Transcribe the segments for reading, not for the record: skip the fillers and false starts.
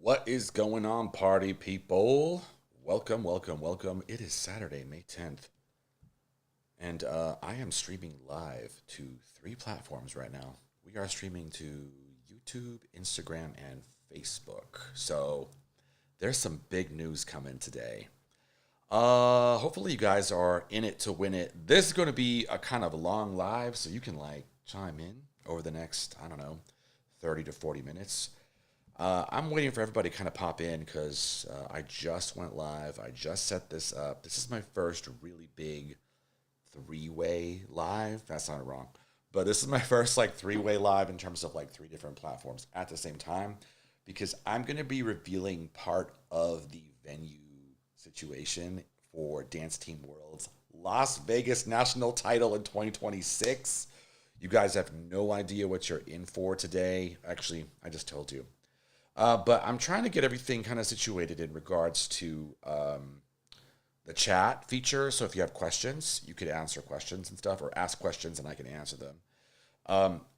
What is going on, party people? Welcome, welcome, welcome. It is Saturday, May 10th, and I am streaming live to three platforms right now. We are streaming to YouTube, Instagram, and Facebook. So there's some big news coming today. Hopefully you guys are in it to win it. This is going to be a kind of long live, so you can like chime in over the next, I don't know, 30 to 40 minutes. I'm waiting for everybody to kind of pop in because I just went live. I just set this up. This is my first really big three-way live. That's not wrong. But this is my first like three-way live in terms of like three different platforms at the same time because I'm going to be revealing part of the venue situation for Dance Team World's Las Vegas national title in 2026. You guys have no idea what you're in for today. Actually, I just told you. But I'm trying to get everything kind of situated in regards to the chat feature. So if you have questions, you could answer questions and stuff or ask questions and I can answer them.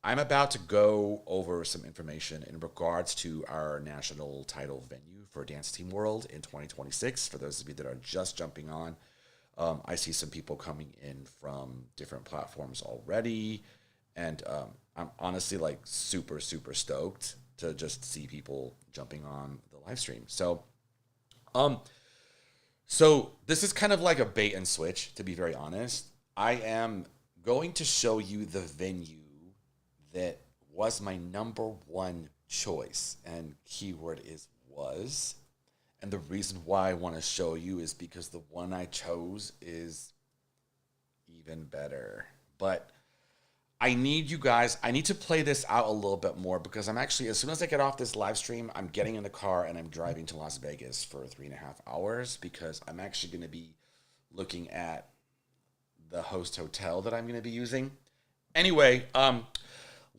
I'm about to go over some information in regards to our national title venue for Dance Team World in 2026. For those of you that are just jumping on, I see some people coming in from different platforms already. And I'm honestly like super, super stoked to just see people jumping on the live stream. So this is kind of like a bait and switch, to be very honest. I am going to show you the venue that was my number one choice, and keyword is was. And the reason why I want to show you is because the one I chose is even better. But I need you guys, I need to play this out a little bit more because I'm actually, as soon as I get off this live stream, I'm getting in the car and I'm driving to Las Vegas for 3.5 hours because I'm actually going to be looking at the host hotel that I'm going to be using. Anyway,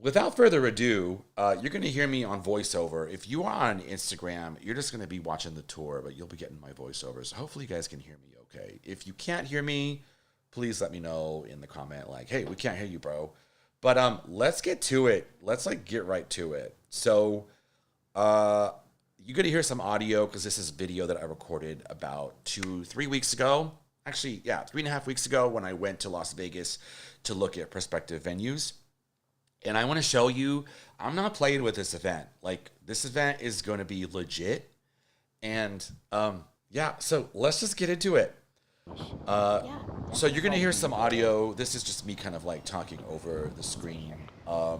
without further ado, you're going to hear me on voiceover. If you are on Instagram, you're just going to be watching the tour, but you'll be getting my voiceover. So hopefully you guys can hear me okay. If you can't hear me, please let me know in the comment like, hey, we can't hear you, bro. But let's get to it. Let's like get right to it. So you're gonna hear some audio because this is video that I recorded about 3 weeks ago. Actually, yeah, 3.5 weeks ago when I went to Las Vegas to look at prospective venues. And I want to show you, I'm not playing with this event. Like this event is going to be legit. And yeah, so let's just get into it. So you're gonna hear some audio. This is just me kind of like talking over the screen. I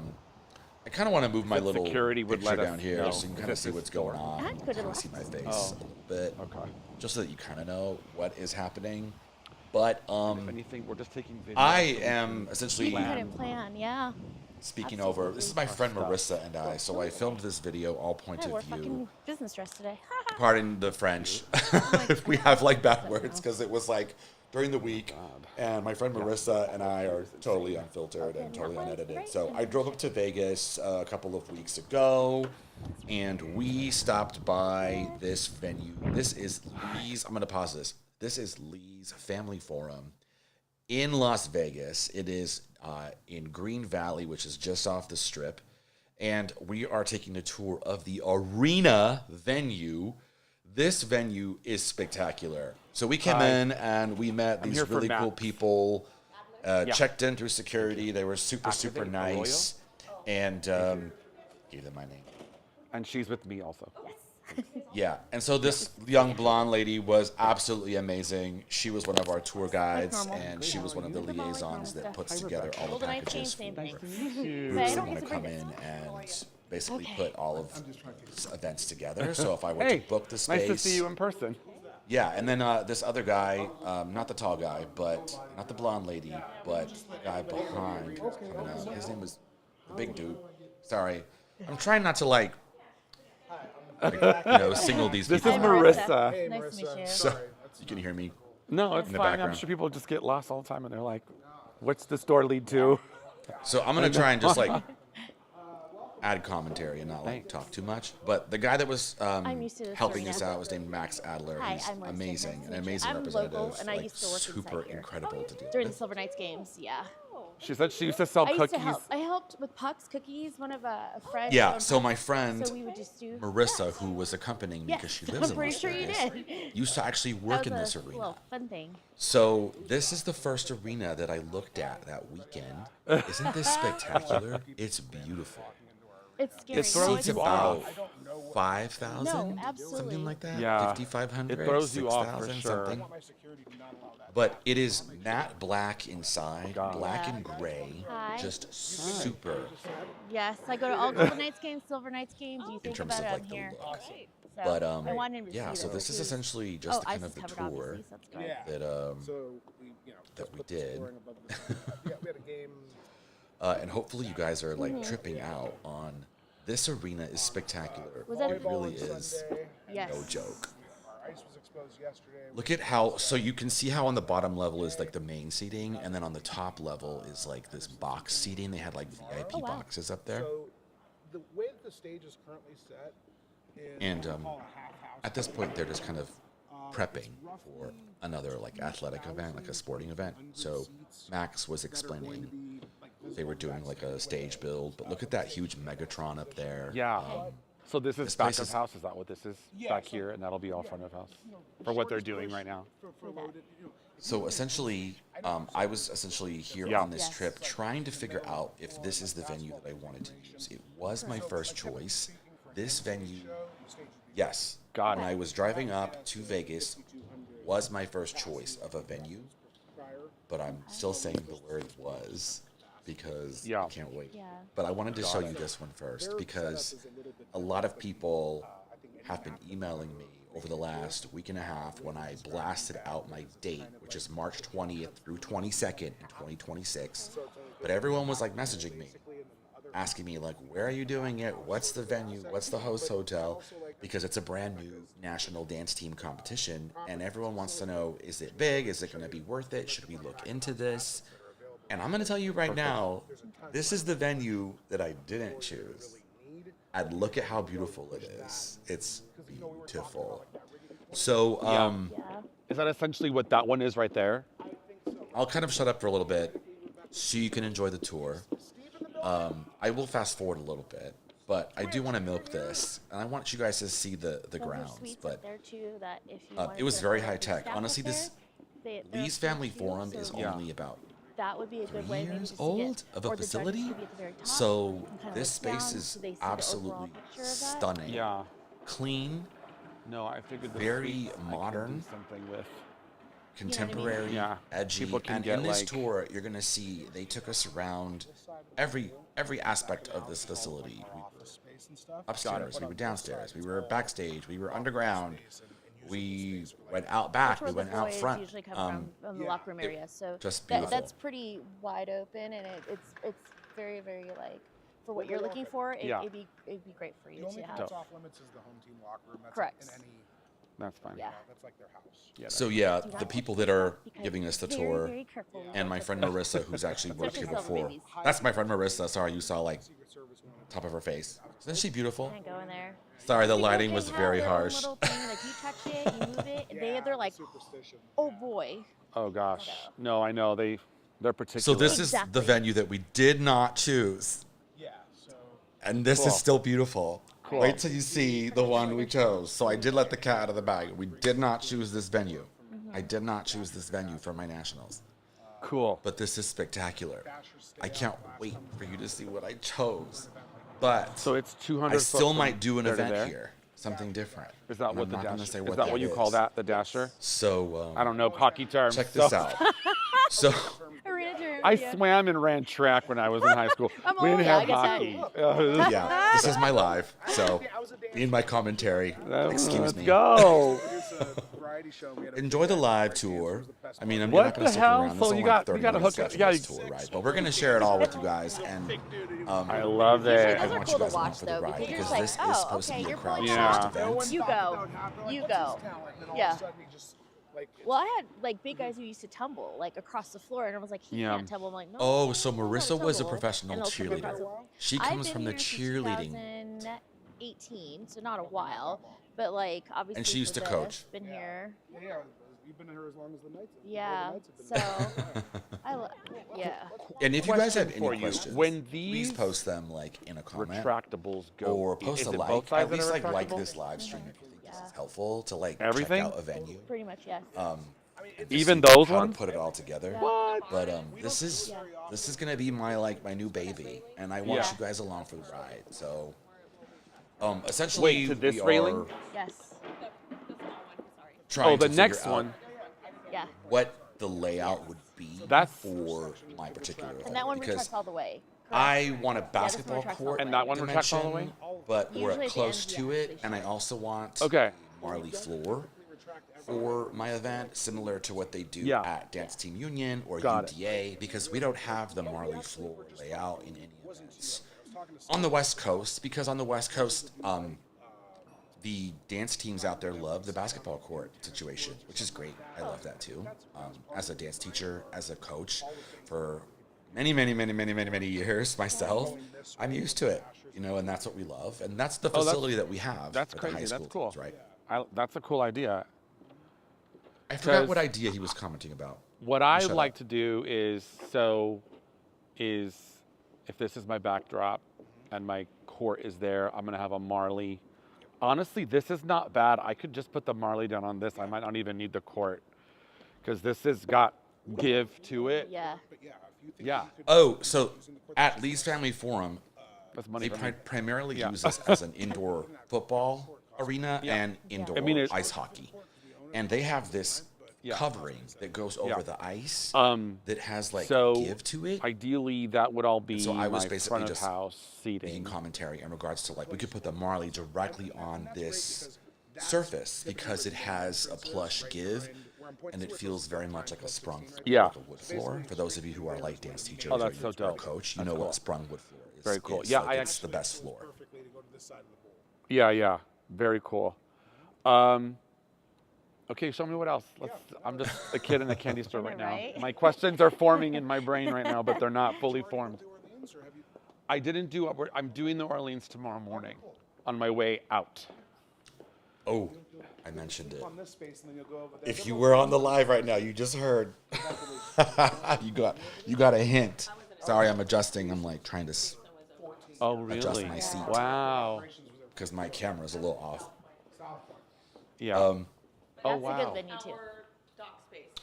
kind of want to move my little picture down here so you can kind of see what's going on. You can kind of see my face a little bit, just so that you kind of know what is happening. But If anything, we're just taking videos. I am essentially plan, yeah. speaking over. This is my friend Marissa and I. So I filmed this video all point I wore of view. fucking business dress today. Pardon the French. If we have like bad words because it was like during the week, and my friend Marissa and I are totally unfiltered and totally unedited. So I drove up to Vegas a couple of weeks ago, and we stopped by this venue. This is Lee's. I'm gonna pause this. This is Lee's Family Forum in Las Vegas. It is in Green Valley, which is just off the Strip. And we are taking a tour of the arena venue. This venue is spectacular. So we came in and we met these really cool people, checked in through security. They were super, super nice. And gave them my name. And she's with me also. Yeah, and so this young blonde lady was absolutely amazing. She was one of our tour guides, and she was one of the liaisons that puts together all the packages for groups that want to come in and basically put all of these events together. So if I were to book the space, nice to see you in person. Yeah, and then this other guy, not the tall guy, but not the blonde lady, but the guy behind coming up. His name was the big dude. Sorry, I'm trying not to like single these This people. is Marissa. Hey, nice to meet you. So you can hear me. No, it's in the fine. I'm background. sure people just get lost all the time and they're like, what's this door lead to? So I'm gonna try and just like add commentary and not like talk too much. But the guy that was used to this helping sort us of out was named Max Adler. Hi, He's I'm Marissa. amazing, Nice an to meet you. amazing I'm representative. local, and I like, used to work super inside here. incredible to deal During the with. Silver Knights games, yeah. She said she used to sell I used cookies. to help. I helped with Puck's Cookies, one of a friend. Yeah, owned so my Puck's, friend So we would just do. Marissa, who was accompanying me Yes, because she lives I'm in pretty Las sure you Vegas, did. used to actually work That in was this a arena. little fun thing. So this is the first arena that I looked at that weekend. Isn't this spectacular? It's beautiful. It's scary. It throws It's you about off. 5,000, No, absolutely. something like that. Yeah. 5,500. It throws you off for 6,000, sure. something. But it is matte black inside, God. black Yeah. and gray, Hi. just super Yes, I go to all Golden Knights games, Silver Knights games. You in think terms about of it, like I'm the here. look. So But I wanted him to yeah, see so those. this is He was- essentially just the ice kind is of the covered, tour obviously, so that's good. Yeah. that So we, that just we put the did. scoring above the- yeah, we had a game. and hopefully you guys are like tripping out on this arena is spectacular. Was that- It really Volleyball on is Sunday. Yes. no joke. Our ice was exposed yesterday. Look at how, so you can see how on the bottom level is like the main seating, and then on the top level is like this box seating. They had like VIP Oh, wow. boxes up there. So the way that the stage is currently set is And what we call a half house. at this point, they're just kind of prepping for another like athletic event, like a sporting event. So Max was explaining they were doing like a stage build, but look at that huge Megatron up there. Yeah. So this is this back place of is- house. Is that what this is? Back here, and that'll be all front of house for what they're doing right now. For loaded, So essentially, I was essentially here Yeah. on this Yes. trip trying to figure out if this is the venue that I wanted to use. It was my first choice. This venue, yes. Got When it. I was driving up to Vegas, was my first choice of a venue, but I'm still saying the word was because Yeah. I can't wait. Yeah. But I wanted to show you this one first because a lot of people have been emailing me over the last week and a half when I blasted out my date, which is March 20th through 22nd in 2026. But everyone was like messaging me, asking me like, where are you doing it? What's the venue? What's the host hotel? Because it's a brand new national dance team competition, and everyone wants to know, is it big? Is it going to be worth it? Should we look into this? And I'm going to tell you right now, this is the venue that I didn't choose. And look at how beautiful it is. It's beautiful. So Yeah. Is that essentially what that one is right there? I'll kind of shut up for a little bit so you can enjoy the tour. I will fast forward a little bit, but I do want to milk this, and I want you guys to see the Those are grounds. suites But up there too. That if you it wanted was to very put high your tech. staff Honestly, up this there, they're Lee's up there Family too, Forum so is Yeah. only about that would be a 3 good way maybe years just to old get, of a or the judges facility. could be at the very top So and kinda this look down space so is they see the overall absolutely picture of that. stunning. Yeah. Clean, No, I figured the Very suites I could do modern. something with. contemporary, Yeah, edgy. people can And get, in this like- tour, you're gonna see they took us around every aspect of this facility. We were space and stuff. upstairs, we were downstairs, we were backstage, we were underground, we went out back, That's we where the went out boys front. usually come from the locker room area. So just that, beautiful. that's pretty wide open, and it's very like for what you're looking for. Yeah. It'd be great for you The only to thing have. that's off limits is the home team locker room. That's Correct. In any, That's fine. Yeah. that's like their house. Yeah, So yeah, Do the not people touch that are because giving us the very, tour, very careful and my with friend the- Marissa, who's actually worked here Especially silver before. babies. That's my friend Marissa. Sorry, you saw like Secret Service one. top of her face. Isn't she beautiful? Can't go in there. Sorry, the People lighting can was have very their own harsh. Little thing, like you touch it, you move it, and they're like, Superstition. oh boy. Oh gosh. No, I know they're particular. So this is the Exactly. venue that we did not choose, Yeah. So and this Cool. is still beautiful. Cool. Wait till you see the one we chose. So I did let the cat out of the bag. We did not choose this venue. Mm-hmm. I did not choose this venue for my nationals, cool. but this is spectacular. I can't wait for you to see what I chose. But So it's 200. I foot still from might do an there to event there? here, something different. Is that And what I'm the not gonna dasher? say Is what that what you call is. that? The dasher? So I don't know hockey terms. check this so- out. So Arena term, I yeah. swam and ran track when I was in high school. I'm We didn't old, yeah, have I guess hockey. yeah, this is my live. So in my commentary, excuse Let's me. go. it's a variety show. We had a Enjoy the big live idea. It tour. was the best I mean, part. I'm What not going the to stick hell? around. So It's you only got- 30 you gotta minutes hook up- left yeah, of this tour ride, but we're going to share it all with you guys. And I love Usually it. I those are want cool you guys to along watch for the though, ride because you're because just like, this is oh, supposed to okay, be a you're crowd pulling Yeah. out. sourced No one event. You thought go. that would happen. They're like, You "What's go. his talent?" And then all Yeah. of a sudden he just, like, Well, I had like big guys who used to tumble like across the floor, and I was like, he Yeah. can't tumble. I'm like, no. Oh, so no, no, Marissa was a tumble. professional And they'll tumble across the- cheerleader. She I've comes been from the here since cheerleading. 2018, so not a while, but like obviously. she used for to this, coach. Been here. yeah, You've been here as long as the Knights. Yeah. The Knights have been So yeah. And if you guys have Question for any you. questions, When please these post them like in a comment retractables go, or post is a it like. both sides At that least are like retractable? this live stream if you think this Yeah. is helpful to like Everything? check out a venue. Pretty much, yes. And just Even see those how ones? to put it all together. What? But this is gonna be my new baby, and I want Yeah. you guys along for the ride. So essentially, Wait, to this we railing? are Yes. trying Oh, the to next figure out one. Yeah. what the layout would be That's- for my particular event. And that one because retracts all the way. correct? I want a this one basketball retracts all court the And that one retracts all the dimension, way? but Usually we're at the close end, to yeah, it, they and I should. also want Okay. a Marley floor for my event, similar to what they do Yeah. at Dance Team Union or Got it. UDA, because we don't have the Marley floor layout in any events on the West Coast. Because on the West Coast, the dance teams out there love the basketball court situation, which is great. I love that too. As a dance teacher, as a coach, for many years myself, I'm used to it. And that's what we love, and that's the Oh, that's- facility that we have. That's for the high crazy. That's school cool. teams, right? That's a cool idea. I forgot Because- what idea he was commenting about. What I'd shut like up. to do is if this is my backdrop and my court is there, I'm gonna have a Marley. Honestly, this is not bad. I could just put the Marley down on this. I might not even need the court because this has got give to it. Yeah. But yeah, if you think Yeah, Oh, so at Lee's Family Forum, that's money they for me. primarily Yeah. use this as an indoor football arena and indoor I mean, it- ice hockey. And they have this Yeah. covering that goes over Yeah. the ice that has So give to it. ideally, that would all be so I was my basically front of just house Making seating. commentary in regards to we could put the Marley directly on this surface because it has a plush give and it feels very much like a sprung Yeah. like a wood floor. For those of you who are dance teachers Oh, that's or so dope. coach, you That's know cool. what a sprung wood floor is. Very cool. It's Yeah, I it's the best floor. perfectly to go to this side of the bowl. Yeah, very cool. Okay, show me what else. I'm just a kid in a candy store right now. Right? My questions are forming in my brain right now, but they're not fully formed. New Orleans, or have you? I didn't do. I'm doing the Orleans tomorrow morning, on my way out. Oh, I mentioned it. On this space, and then you'll go over there. If you were on the live right now, you just heard. you got a hint. Sorry, I'm adjusting. I'm trying to Oh, really? adjust my seat Wow. because my camera's a little off. Yeah. Um, Oh, That's a wow. good venue too.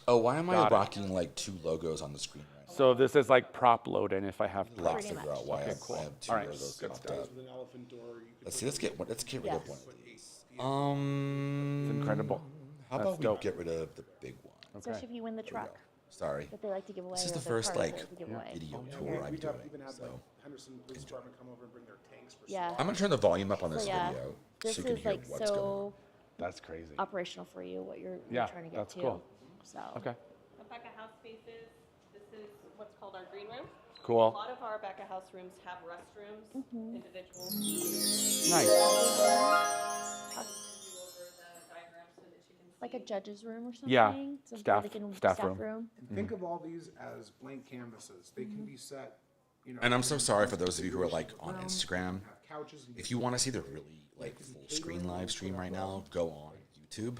Oh, why am I Got it. rocking two logos on the screen right now? So this is like prop loading if I have I'd like props. to Pretty figure out why Okay, I cool. have two All right, logos good popped stuff. up. with an elephant door, you could Let's see. Let's get rid of Yes. one of these. It's incredible. How That's about we dope. get rid of the big one? Especially if you win the Here we go. truck Sorry. that they like to give away. This is or the the first car that they like to give away. video Yeah, tour I'm we'd doing. have even had So Henderson Police Department come over and bring their tanks for Yeah. I'm gonna turn the volume up on this So yeah, video this so you can is hear what's going on. so That's crazy. operational for you. What you're Yeah, trying to get that's to. cool. So Okay. The back of house spaces, this is what's called our green room. A Cool. lot of our back of house rooms have restrooms, Mm-hmm. individual. Nice. like a judge's room or something. Yeah, So where staff- they can- staff room. And think of all these as blank canvases. They can be set, And I'm so sorry for those of you who are on Instagram. have couches and If you want to see the really full screen live stream right now, go on YouTube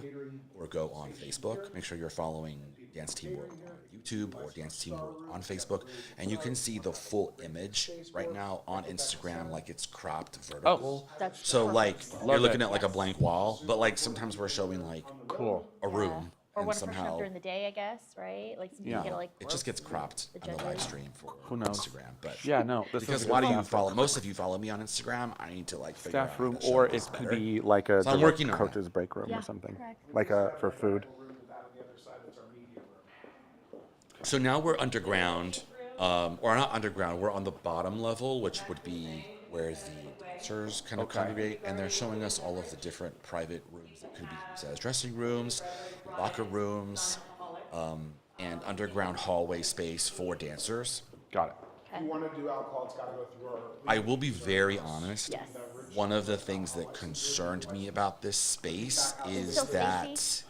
or go on Facebook. Make sure you're following Dance Team World on YouTube or Dance Team World on Facebook, and you can see the full image right now on Instagram. It's cropped vertical. That's So perfect. you're Love looking it. at a blank wall, but sometimes we're showing Cool. a room Or and one person somehow during the day, I guess, right? Some Yeah. people get it just gets cropped on the live stream for Who knows? Instagram. But Yeah, no. This because is why do you staff follow? Most of you follow me on Instagram. I need to figure out staff how room, to show or this it could better. be like a So I'm working on that. coach's break room Yeah, or something, correct. for food. So now we're underground, or not underground. We're on the bottom level, which would be where the dancers kind of Okay. congregate, and they're showing us all of the different private rooms that could be used as dressing rooms, locker rooms, and underground hallway space for dancers. Got it. if you want to do alcohol, it's got to go through our. I will be very honest. Yes. One of the things that concerned me about this space is So that spacey?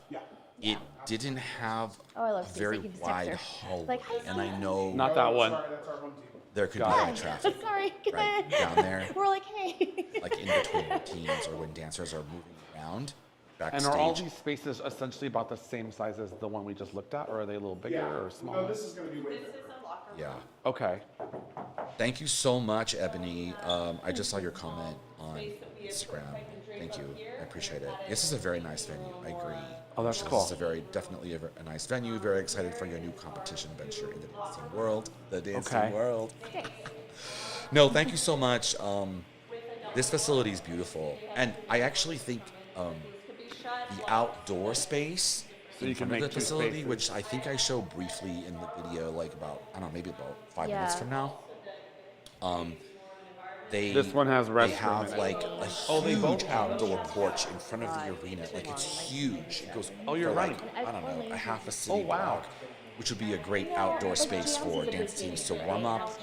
it didn't have Oh, I love a Stacey. very You can just wide text her. hallway, Hi, and I Stacey. know Not that one. That's our home team. there could be Got a it. lot of traffic Sorry. right down there. We're like, hey. In between routines or when dancers are moving around. And backstage. are all these spaces essentially about the same size as the one we just looked at, or are they a little bigger or smaller? No, this is going to be way better. Yeah. Okay. Thank you so much, Ebony. I just saw your comment on Instagram. Thank you. I appreciate it. This is a very nice venue. I agree. Oh, that's This cool. is definitely a nice venue. Very excited for your new competition venture in the dance team world. The dance Okay. team world. No, thank you so much. This facility is beautiful, and I actually think the outdoor space So in you can front of make the two facility, spaces. which I think I showed briefly in the video, like about I don't know, maybe about 5 minutes Yeah. from now. This one has They restroom have in it. like a Oh, they both huge have. outdoor porch in front of the arena. Like it's huge. It goes Oh, you're for like right. I don't know, a half a city Oh, wow. block, which would be a great outdoor space for dance teams to warm up.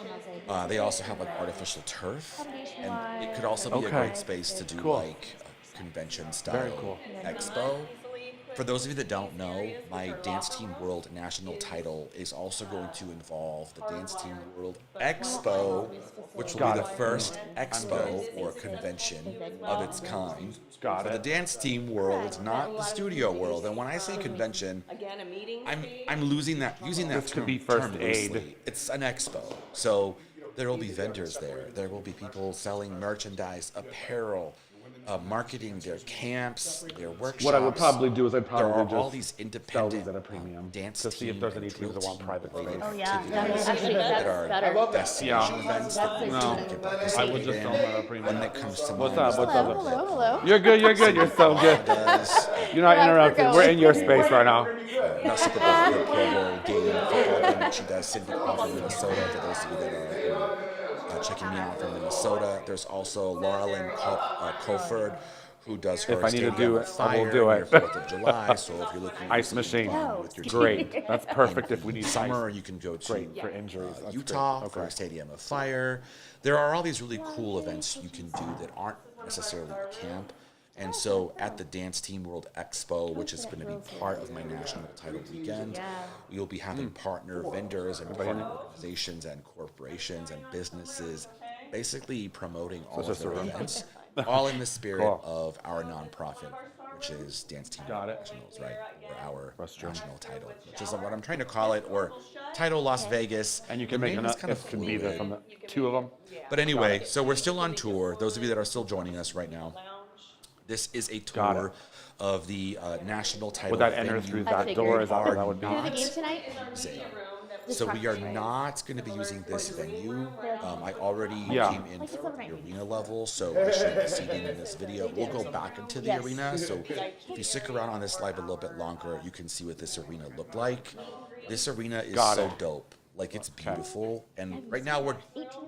They also have like artificial turf, and it could also be a Okay. great space to do Cool. like a convention style Very cool. expo. For those of you that don't know, my Dance Team World national title is also going to involve the Dance Team World Expo, which will Got be it. the first expo or convention of its kind Got for the it. Dance Team World, not the studio world. And when I say convention, Again, a meeting I'm using that This could term, be first term aid. loosely. It's an expo, so there will be vendors there. There will be people selling merchandise, apparel, marketing their camps, their workshops. What I would probably do is I'd There probably are just all these sell independent these at a premium dance to see if team there's and any teams drill that want team private related space. Oh yeah, activities actually that that's are better. destination Yeah. events that you No. can participate I would just in. sell them at a premium. One that comes to What's mind up? is What's the up? one that Hello. You're good. You're good. You're so good. does, You're not Yeah, we're interrupted. We're in your going. space right now. not Super Bowl, the Pro Bowl game, football game that she does, Cindy Crawford, Minnesota, for those of you that are checking me out from Minnesota. There's also Laura Lynn Colford, who does her If I need to Stadium do of it, I will Fire do near it. 4th of July. So if you're looking Ice to machine. fun with your Great. team That's perfect in if we need summer, ice. you can go to Great for injuries. That's Utah great. for Okay. Stadium of Fire. There are all these really cool events you can do that aren't necessarily a camp. And so at the Dance Team World Expo, which is going to be part of my national title weekend, we will be having partner vendors and partner organizations and corporations and businesses basically promoting all of just a their room. events, all in the spirit Cool. of our nonprofit, which is Dance Team Got it. Nationals, right? Or our Restroom. national title, which is what I'm trying to call it, or Title Las Vegas. And you The can make name is enough. kind of It can be there fluid. from the two of them. But anyway, so we're still on tour. Those of you that are still joining us right now, this is a Got tour it. of the national title Would that enter venue through I that figured. door? Is that are what that would be? Do the not game tonight? using. This So we are practice, right? not going to be using this venue. I already Yeah. came in for the arena level, so I showed the seating in this video. We'll go back into the Yes. arena. So if you stick around on this live a little bit longer, you can see what this arena looked like. This arena is Got so it. dope. Like it's beautiful. And right now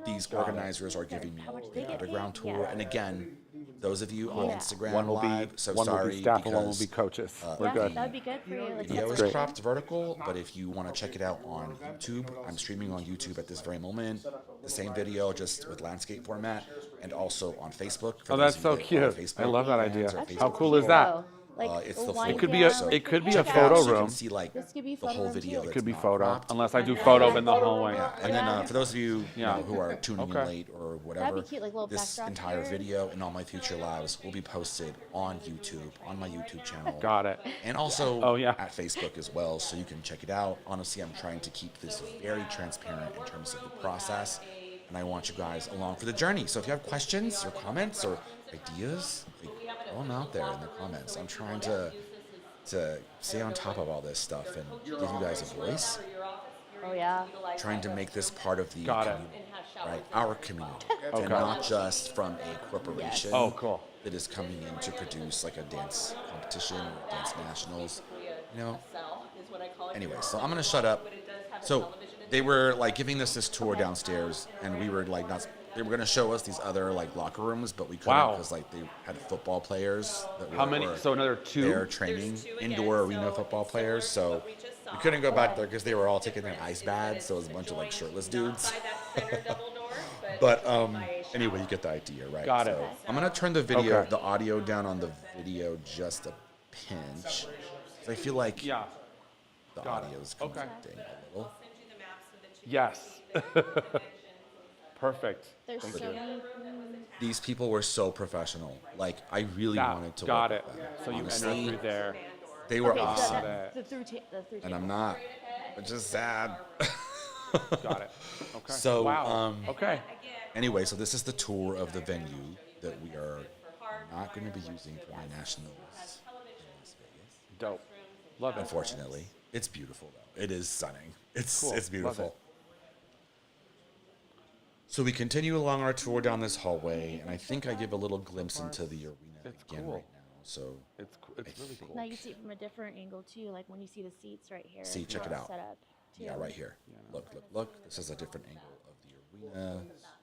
these organizers are giving me the underground tour. And again, those of you on Instagram One will live, be so one will sorry be staff and one will because be coaches. We're Yeah, good. that'd be good for you. Like, video is separate. cropped vertical, but if you want to check it out on YouTube, I'm streaming on YouTube at this very moment. The same video, just with landscape format, and also on Facebook. for Oh, those that's of so you that are on cute. I Facebook love that fans idea. or That's Facebook How cool is cute, that? though. Like, It's the wind full It could be a- down. it could be a Check it photo out so you room. can see like This could be the photo whole room, video. too. That's Could be not photo, cropped. unless I do photo in the hallway. Yeah, and then for those of you, Yeah. who are tuning in Okay. late or whatever, cute, like, little this backdrop entire here. video and all my future lives will be posted on YouTube, on my YouTube channel. Got it. And also Oh, yeah. at Facebook as well, so you can check it out. Honestly, I'm trying to keep this very transparent in terms of the process, and I want you guys along for the journey. So if you have questions or comments or ideas, like, throw them out there in the comments. I'm trying to stay on top of all this stuff and give you guys a voice, Oh yeah. trying to make this part of the Got it. community, right? Our community, Okay. and not just from a corporation Oh, cool. that is coming in to produce like a dance competition or dance nationals, you know. is what I call it. Anyway, so I'm gonna shut up. So they were like giving us this tour downstairs, and we were like not. They were gonna show us these other like locker rooms, but we couldn't Wow. because like they had football players that How many? were So another two? there training indoor arena football players. So we couldn't go back there because they were all taking their ice baths. So it was a bunch of like shirtless dudes. But anyway, you get the idea, right? Got it. So I'm gonna turn the video, Okay. the audio down on the video just a pinch. So I feel like Yeah. the Got it. audio is Okay. conflicting a little. Yes. Perfect. There's so many. These people were so professional. Like, I really wanted to got work it. with them. So you Honestly, entered through there. they were Okay, so awesome. it. the through And I'm not, which is sad. Got it. Okay. So, wow. Okay. Anyway, so this is the tour of the venue that we are not going to be using for my nationals in Las Vegas. Dope. Love it. Unfortunately, it's beautiful though. It is stunning. It's Cool. it's Love beautiful. it. So we continue along our tour down this hallway, and I think I give a little glimpse into the arena It's again cool. right now. So It's really cool. Now you see it from a different angle too, like when you see the seats right here. See, check how it it's out. Set up too. yeah, right here. Look, look, look. This is a different angle of the arena.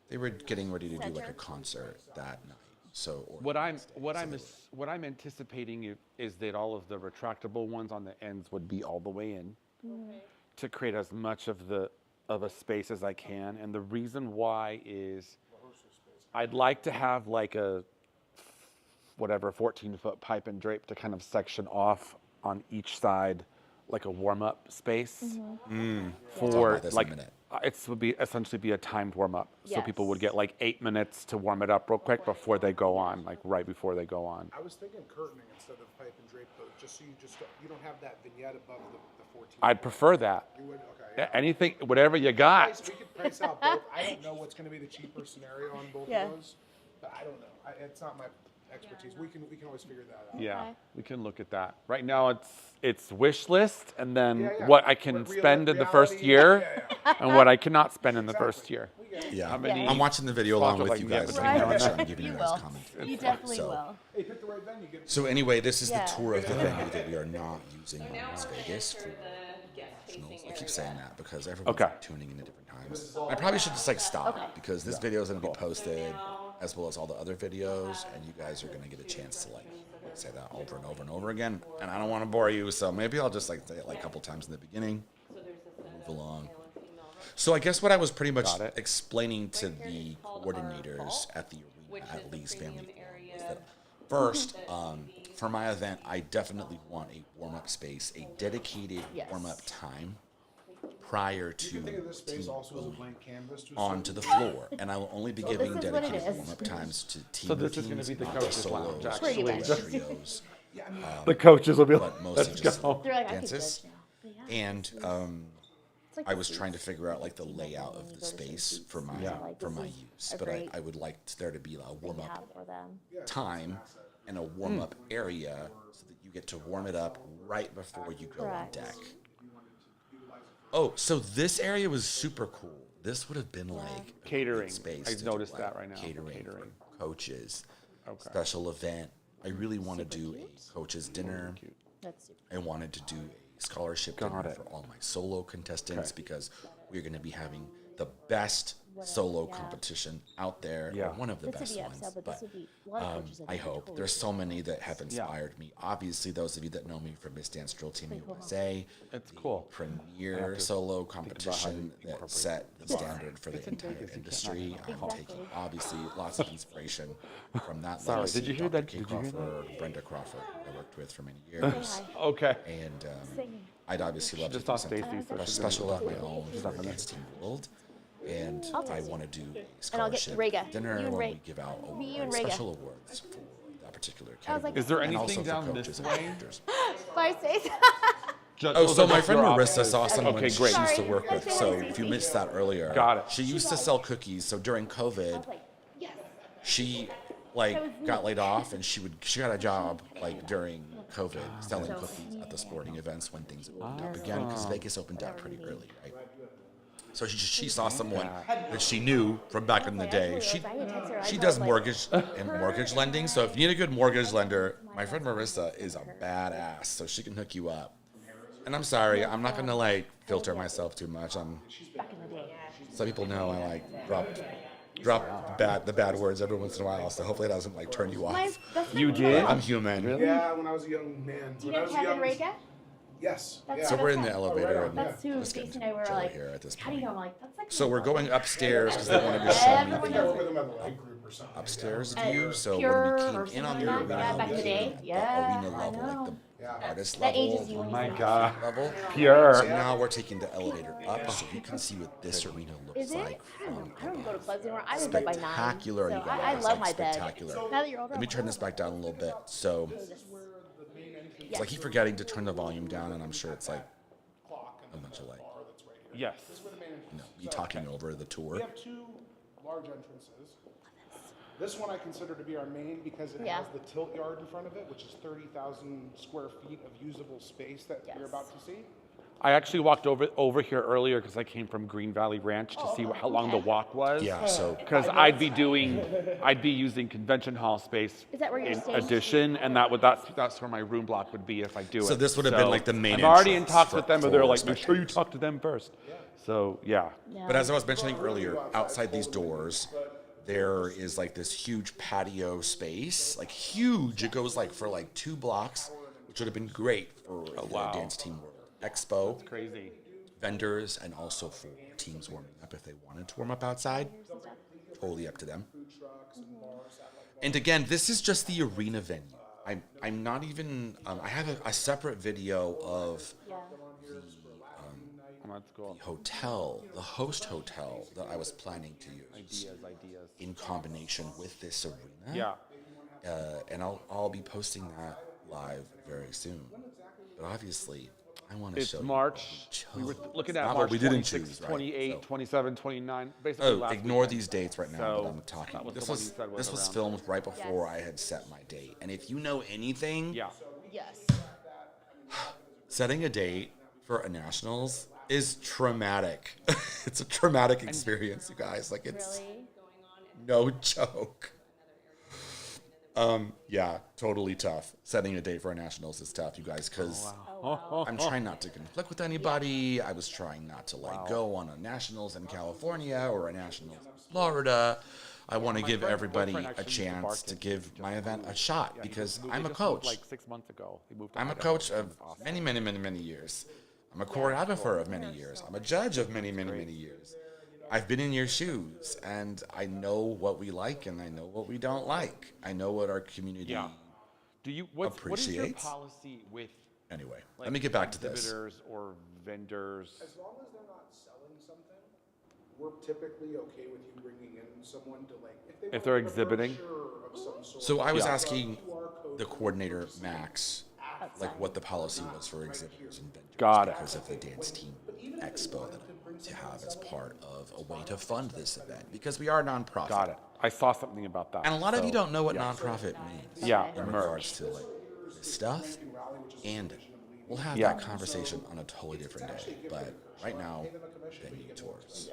They were getting ready to do like a Center. concert that night. So or What I'm Wednesday. what I'm anticipating is that all of the retractable ones on the ends would be all the way in to create as much of a space as I can. And the reason why is I'd like to have like a whatever 14-foot pipe and drape to kind of section off on each side, like a warm-up space Talk for about this in a like minute. it would be essentially be a timed warm-up, so people would Yes. get like 8 minutes to warm it up real quick before they go on, like right before they go on. I was thinking curtaining instead of pipe and drape, though, just so you don't have that vignette above the 14. I'd prefer that. You would? Okay. Anything, whatever you got. We could price out both. I don't know what's going to be the cheaper scenario on both Yeah. of those, but I don't know. It's not my expertise. We can always figure that out. Yeah, Okay. we can look at that. Right now, it's wish list, and then Yeah, yeah. what I can Real- spend in the first reality, year, yeah, and what I cannot spend in the first Exactly. year. We get it. Yeah, How many I'm watching the video along spots with I you can get guys. between and now and I'm then? giving You you guys will. commentary. You definitely So- will. Hey, pick the right venue. Get it. So anyway, this is Yeah. the tour of the venue that we are not using in Las Vegas for nationals. I keep saying that because everyone's Okay. tuning in at different times. I probably should just like stop because this video is going to be posted as well as all the other videos, and you guys are going to get a chance to like say that over and over and over again. And I don't want to bore you, so maybe I'll just like say it like a couple times in the beginning. Move along. So I guess what I was pretty much Got it. explaining to the coordinators at the arena at Lee's Family Farm was that first, for my event, I definitely want a warm-up space, a dedicated Yes. warm-up time prior to You can think of this space team also as a going blank canvas. Just onto the floor, and I will only be giving this is what it dedicated is. warm-up times to team So this is gonna routines, be the not coach's solos, lounge, Pretty or much. trios, The coaches will be but like, mostly let's just go. They're like, I could dances. judge now. But yeah, And it's like I the was trying to seats. figure out like the You layout know, of you the go to some space seats, for my so, like, for this my is use, a but great I would like there to be a thing warm to up have for them. time and a warm up area so that you get to warm it up right before you go on Correct. deck. Oh, so this area was super cool. This would have been like a good Catering. space. I to do, noticed like, that right now. Catering, Catering. for coaches, Okay. special event. I really want to do cute. a coaches dinner. That's super. I wanted to do a scholarship Got dinner it. for all my solo contestants Okay. because we're going to be having the best solo yeah. competition out there, Yeah. or one of the This best would be ones. upsell, but But this would be a lot of coaches. I hope there's so many that have inspired me. Obviously, those of you that know me from Miss Dance Drill Team USA, It's the cool. premier solo about how you competition that incorporate set the standard for the in entire Vegas, you can't industry. I'm Exactly. taking obviously lots of inspiration from that. Sorry, legacy, did you hear Dr. that? Kay Did you hear that? Crawford, Brenda Crawford, I worked with for many years. Okay. And Singing. I'd obviously love to Just do saw something Stacy, so she's special gonna of my own for the dance team world. And I'll I text you. want to do a And I'll get scholarship Rega. dinner You and where Re- we give out me, you and awards, Rega. special awards for that particular I was category. like, Is there and anything also for down coaches this and way? directors. Fire safe. Oh, so my friend Marissa saw Okay, someone great. she used to Sorry. work with. Sorry, So Stacey. if you missed that earlier, Got it. She used to sell cookies. So during I COVID, was like, yes. she was got me. laid off, and she got a job like during COVID selling So cookies at the sporting events when things opened up Awesome. again because Vegas opened up pretty early, right? So she saw someone that she knew from back in the day. She does mortgage and mortgage lending. So if you need a good mortgage lender, my friend Marissa is a badass. So she can hook you up. And I'm sorry, I'm not gonna like filter myself too much. Back in the day. Some people know I like drop the bad words every once in a while. So hopefully it doesn't like turn you off. You did? I'm human. Yeah, when I was a young man. Do you When I know was Kevin young, Rega? Yes. That's Yeah. So we're in the That's elevator. And That's who just getting Stacey and I were Joey like, here at this how do you point. know? I'm like, that's like. So my we're brother. going upstairs because they wanted to show me Everyone the knows With them at the light group. upstairs At view. So Pure when we or came in on something the like that. arena, Yeah, back in we the day. came at the Yeah, arena I level, like know. the artist That level, ages you the when you my say God. level. Pure. So now we're taking the elevator up, so you can see what this arena looks Is it? like I don't know. from I don't go to above. clubs anymore. I was bed by 9. Spectacular, So you guys. I love like, my bed. spectacular. Now that you're older, Let me I'm turn like, this back down a little bit. So oh, this- it's like I keep forgetting to turn the volume down, and I'm sure it's like a bunch of like, Yes. me talking over the tour. We have 2 large entrances. This one I consider to be our main because it Yeah. has the tilt yard in front of it, which is 30,000 square feet of usable space that you're Yes. about to see. I actually walked over here earlier because I came from Green Valley Ranch to see how long the walk was. Yeah, so Because I'd be using convention hall space Is that where you're in staying? addition, and that's where my room block would be if I do it. So this would have been, like, the main I'm already in entrance talks for- with them, but they're for like, make sure you spectators. talk to them first. So yeah. Yeah. But as I was mentioning earlier, outside these doors, there is like this huge patio space, like huge. It goes like for like 2 blocks, which would have been great for the wow. Dance Team World Expo. Crazy. Vendors and also for teams warming up if they wanted to warm up outside. Totally up to them. And again, this is just the arena venue. I'm not even. I have a separate video of Yeah. That's cool. the hotel, the host hotel that I was planning to use Ideas. in combination with this arena. Yeah. And I'll be posting that live very soon. But obviously, I want to It's show March. you. We were looking at Not March what we didn't 26, choose, right? 28, So- 27, 29. Basically Oh, last ignore weekend. these dates right now So, that I'm talking. that was This the one was you said was this was around. filmed right before Yes. I had set my date. And if you know anything, Yeah. Yes. setting a date for a nationals is traumatic. It's a traumatic experience, you guys. Like it's Really? no joke. Yeah, totally tough. Setting a date for a nationals is tough, you guys, because I'm trying not to conflict with anybody. I was trying not to go on a nationals in California or a nationals in Florida. I want to My give friend's everybody boyfriend a actually used to chance bark to in give just my event a moved. shot Yeah, he because just moved- I'm he a just moved, coach. like 6 months ago. He moved to I'm a Idaho. coach of Awesome. many, many, many, many years. I'm a choreographer of many years. I'm a judge of many, many, many years. I've been in your shoes, and I know what we like and I know what we don't like. I know what our community. Yeah. Do you what is your Appreciates. policy with Anyway, like, let me get back to this. exhibitors or vendors? As long as they're not selling something, we're typically okay with you bringing in someone to like if If want they're a exhibiting? brochure of some sort. So I was Yeah. asking QR code the coordinator, Max, like what the policy was for exhibitors and vendors Got it. because of the Dance Team Expo that I'm going to have as part of a way to fund this event because we are a nonprofit. Got it. I saw something about that. And a lot of you so- don't know what nonprofit means. Yeah, In merch. regards to like this stuff, and we'll have Yeah. that conversation on a totally different day. But right now, venue tours,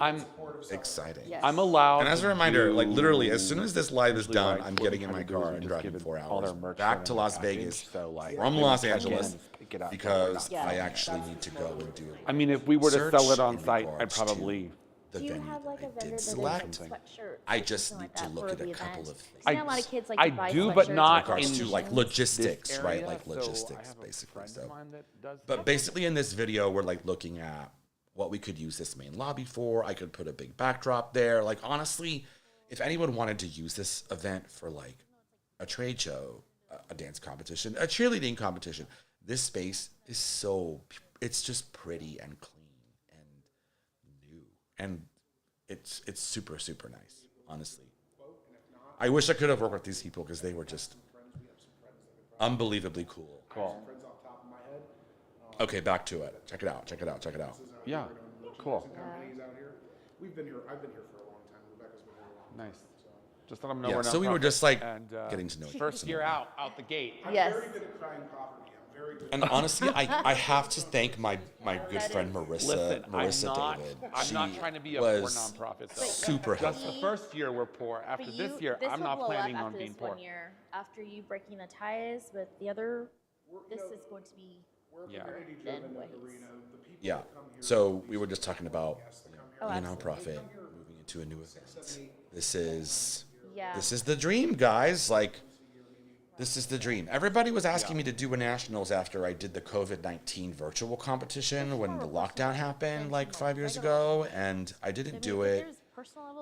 I'm exciting. Yes. I'm allowed. And as a to reminder, like do literally, as soon as this live is usually, done, like, I'm what getting we in my kinda do is car we and just driving give 4 all their hours merch back in to a Las package, Vegas so, like, from they Los check in, Angeles pick it up, because Yeah. I actually need to go and do. I mean, if we were to sell Search it on in site, I'd regards to probably. the Do you venue have like that a I vendor did that select. does sweatshirts? I or just something need like to that look for at a the couple event? of things. I know a lot of kids like I to buy do, but sweatshirts not for regards in to occasions. like logistics, this right? area, Like so I logistics, have a basically. friend So, of mine that does but that. basically in this video, we're like looking at what we could use this main lobby for. I could put a big backdrop there. Like honestly, if anyone wanted to use this event for like a trade show, a dance competition, a cheerleading competition, this space is it's just pretty and clean and new, and it's super super nice. Honestly, I wish I could have worked with these people because they were just unbelievably cool. Cool. Friends off the top of my head. Okay, back to it. Check it out. Check it out. Check it out. Yeah. Cool. Companies out here. I've been here for a long time. Rebecca's been here a long time. Nice. Just let them know Yeah, we're so we were nonprofit. just like And, getting to know each other. First year out the gate. Yes. Very good at crying poverty. I'm very good. And honestly, I have to thank my good friend Marissa Listen, Marissa I'm not, David. I'm not She trying to be a was poor nonprofit though. super Just helpful. the first year we're poor. After But this year, this I'm will not blow up planning on after being this poor. 1 year. After you breaking the ties with the other, this is going to be Yeah. bigger than what he's. Yeah. So we were just talking about Oh, being a absolutely. nonprofit, moving into a new event. This is Yeah. the dream, guys. Like this is the dream. Everybody was asking me to do a nationals after I did the COVID-19 virtual competition when the lockdown happened like 5 years ago, and I didn't do it.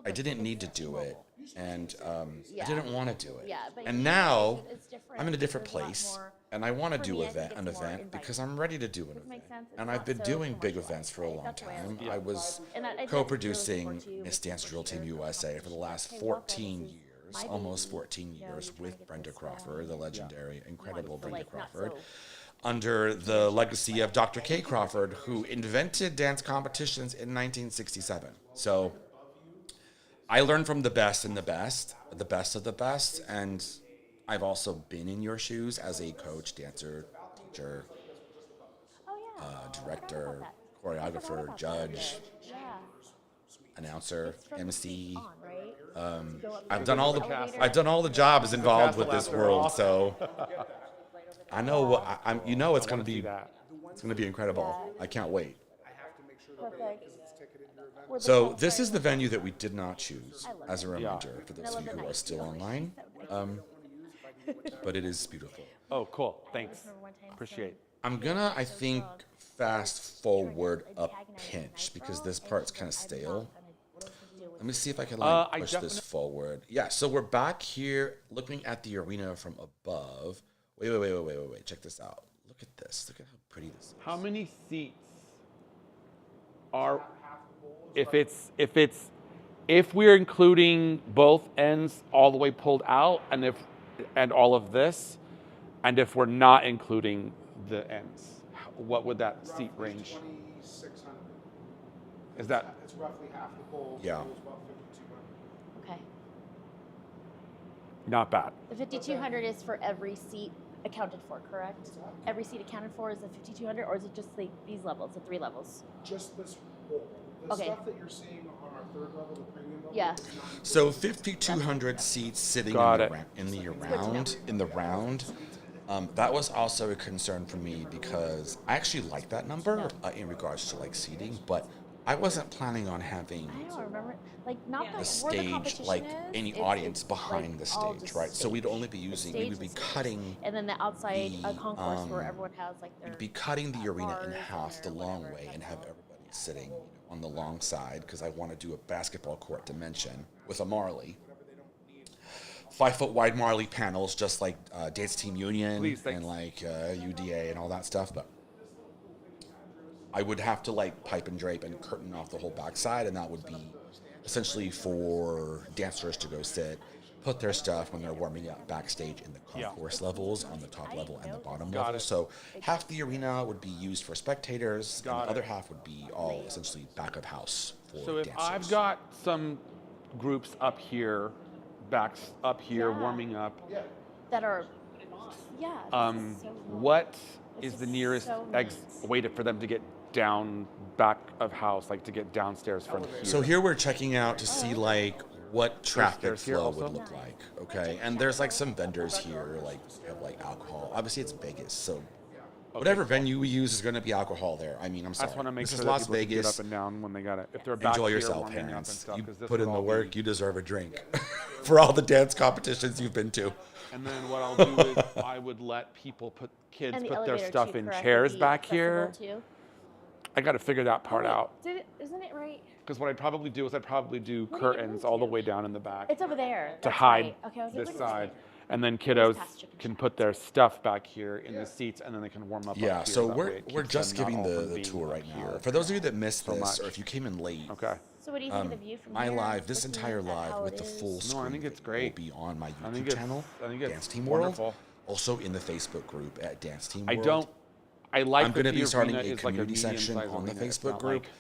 I didn't need to do it and Yeah. I didn't want to do it. Yeah, but And you now guys, it's different. I'm in a different There's a lot place, more- and I want to for do me, I think an it's more event because inviting. I'm ready to do an Does it event. make sense? It's And I've not been so doing big commercialized, events for a right? long That's the way I time. look at I it. was And I really co-producing support you Miss with Dance what Drill Team you're USA for the last accomplishing. Hey, welcome. 14 This is years, my almost baby. 14 You know, years you're trying to with get Brenda this going. Crawford, the legendary, incredible So, Brenda like, not Crawford, so- under the legacy of Dr. Kay Crawford, who invented dance competitions in 1967. So I learned from the best and the best of the best, and I've also been in your shoes as a coach, dancer, teacher, Oh, yeah. I forgot director, about that. I choreographer, forgot about that. judge, Yeah. announcer, It's from the MC. seat on, right? To go up I've there. done all Elevator. I've done all the jobs involved castle with this after world, all. so I know what I'm. You know, it's I gonna wanna see be that. it's gonna be incredible. Yeah. I can't wait. I have to make sure that Perfect. because it's ticketed your event. Where the So golf this is the cart- venue that we did not choose I love as a it. reminder for And I those love of you the who are night still too. online. So nice. But it is beautiful. Oh, cool. Thanks. remember one time Appreciate. I'm gonna, I think, fast forward a pinch because this part's kind of stale. Let me see if I can like I push this definitely- forward. Yeah, so we're back here looking at the arena from above. Wait. Check this out. Look at this. Look at how pretty this is. How many seats are if we're including both ends all the way pulled out and all of this, and if we're not including the ends, what would that seat range? 2,600. Is that It's roughly half the bowl. Yeah. The bowl's about 5,200. Okay. not bad? The 5,200 is for every seat accounted for, correct? Every seat accounted for is the 5,200, or is it just like these levels, the 3 levels? Just this bowl. The Okay. stuff that you're seeing on our third level, the premium level, Yeah. is not So 5,200 seats sitting Got it. in the round. That was also a concern for me because I actually like that number in regards to like seating, but I wasn't planning on having I don't remember. Like, not Yeah. the, A where the stage competition like is, any it's- audience it's, behind like, the all stage, just right? So we'd stage. only be using, we Stage would be and stage. cutting And then the outside the, concourse where everyone has like their. We'd be cutting the arena in bars half the and long whatever, way and that's have all. everybody sitting on the long side because I want to do a basketball court dimension with a Marley. 5-foot wide Marley panels, just like Dance Team Union Please, thanks. and like UDA and all that stuff. But I would have to like pipe and drape and curtain off the whole backside, and that would be essentially for dancers to go sit, put their stuff when they're warming up backstage in the Yeah. concourse levels on the top level and the bottom Got level. it. So half the arena would be used for spectators, Got and it. the other half would be all essentially back of house for So if dancers. I've got some groups backs up here, Yeah. warming up, That are. Yeah. this is so cool. what This is the is nearest so way for them to get down back of house, like to get downstairs from here? So here we're checking out to see like what traffic stairs here flow also? would look like. Okay, and there's like some vendors here like have like alcohol. Obviously it's Vegas, so whatever venue we use is going to be alcohol there. I mean, I'm I sorry. just want to make this sure is that Las people can get Vegas. up and down when they got it. If they're back Enjoy here yourself, warming up and parents. stuff, You 'cause this put would in the all be- work. You deserve a drink for all the dance competitions you've been to. And then what I'll do is I would let kids And the put their elevator stuff too, in correct, would chairs be back here. accessible too? I got to figure that part Wait, out. Isn't it right? Because what I'd probably do is I'd probably do What are you curtains gonna all the do? way down in the back It's over there. to That's hide right. Okay, I was like, this what is side. it? And then kiddos past chicken can shack. put their stuff back here in the seats, and then they can warm up. Yeah, up here. so That way we're it just keeps them giving not all from the being tour up right now. here. For those of you that missed So this, much. or if you came in late, Okay. So what do you think of the view from my here? live, this Looking entire at live how with it the is? full screen I think it's will great. be on my I think YouTube channel, I think it's Dance Team wonderful. World. Also in the Facebook group at Dance Team I World. don't. I like I'm that going to the be starting arena a is like a community section medium-sized on the arena. It's Facebook not group like